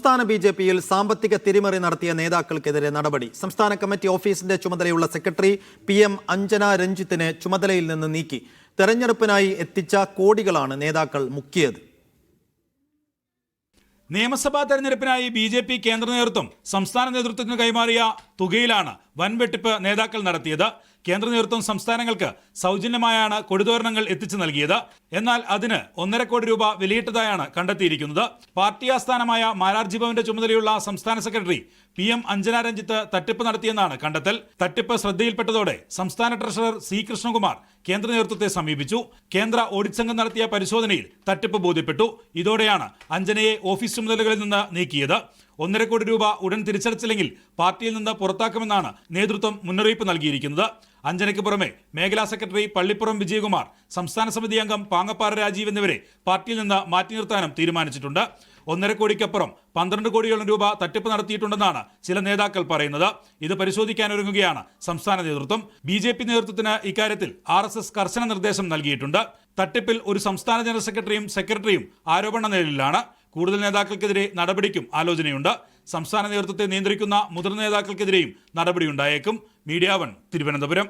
സംസ്ഥാന ബിജെപിയിൽ സാമ്പത്തിക തിരിമറി നടത്തിയ നേതാക്കൾക്കെതിരെ നടപടി. സംസ്ഥാന കമ്മിറ്റി ഓഫീസിന്റെ ചുമതലയുള്ള സെക്രട്ടറി PM അഞ്ജന രഞ്ജിത്തിനെ ചുമതലയിൽ നിന്ന് നീക്കി. തെരഞ്ഞെടുപ്പിനായി എത്തിച്ച കോടികളാണ് നേതാക്കൾ മുക്കിയത്. നിയമസഭാ തെരഞ്ഞെടുപ്പിനായി BJP കേന്ദ്ര നേതൃത്വം സംസ്ഥാന നേതൃത്വത്തിന് കൈമാറിയ തുകയിലാണ് വൻ വെട്ടിപ്പ് നേതാക്കൾ നടത്തിയത്. കേന്ദ്ര നേതൃത്വം സംസ്ഥാനങ്ങൾക്ക് സൗജന്യമായാണ് കൊടിതോരണങ്ങൾ എത്തിച്ചു നൽകിയത്. എന്നാൽ അതിന് 1.5 കോടി രൂപ വിലയിട്ടതായാണ് കണ്ടെത്തിയിരിക്കുന്നത്. പാർട്ടി ആസ്ഥാനമായ മാരാർജി ഭവന്റെ ചുമതലയുള്ള സംസ്ഥാന സെക്രട്ടറി PM അഞ്ജന രഞ്ജിത്ത് തട്ടിപ്പ് നടത്തിയെന്നാണ് കണ്ടെത്തൽ. തട്ടിപ്പ് ശ്രദ്ധയിൽപ്പെട്ടതോടെ സംസ്ഥാന ട്രഷറർ C കൃഷ്ണകുമാർ കേന്ദ്ര നേതൃത്വത്തെ സമീപിച്ചു. കേന്ദ്ര ഓഡിറ്റ് സംഘം നടത്തിയ പരിശോധനയിൽ തട്ടിപ്പ് ബോധ്യപ്പെട്ടു. ഇതോടെയാണ് അഞ്ജനയെ ഓഫീസ് ചുമതലകളിൽ നിന്ന് നീക്കിയത്. 1.5 കോടി രൂപ ഉടൻ തിരിച്ചടച്ചില്ലെങ്കിൽ പാർട്ടിയിൽ നിന്ന് പുറത്താക്കുമെന്നാണ് നേതൃത്വം മുന്നറിയിപ്പ് നൽകിയിരിക്കുന്നത്. അഞ്ജനയ്ക്ക് പുറമെ മേഖലാ സെക്രട്ടറി പള്ളിപ്പുറം വിജയകുമാർ, സംസ്ഥാന സമിതി അംഗം പാങ്ങപ്പാറ രാജീവ് എന്നിവരെ പാർട്ടിയിൽ നിന്ന് മാറ്റി നിർത്താനും തീരുമാനിച്ചിട്ടുണ്ട്. 1.5 കോടിക്കപ്പുറം 12 കോടിയോളം രൂപ തട്ടിപ്പ് നടത്തിയിട്ടുണ്ടെന്നാണ് ചില നേതാക്കൾ പറയുന്നത്. ഇത് പരിശോധിക്കാനൊരുങ്ങുകയാണ് സംസ്ഥാന നേതൃത്വം. BJP നേതൃത്വത്തിന് ഇക്കാര്യത്തിൽ RSS കർശന നിർദ്ദേശം നൽകിയിട്ടുണ്ട്. തട്ടിപ്പിൽ ഒരു സംസ്ഥാന ജനറൽ സെക്രട്ടറിയും ആരോപണ നിഴലിലാണ്. കൂടുതൽ നേതാക്കൾക്കെതിരെ നടപടിക്കും ആലോചനയുണ്ട്. സംസ്ഥാന നേതൃത്വത്തെ നിയന്ത്രിക്കുന്ന മുതിർന്ന നേതാക്കൾക്കെതിരെയും നടപടിയുണ്ടായേക്കും. മീഡിയ 1 തിരുവനന്തപുരം.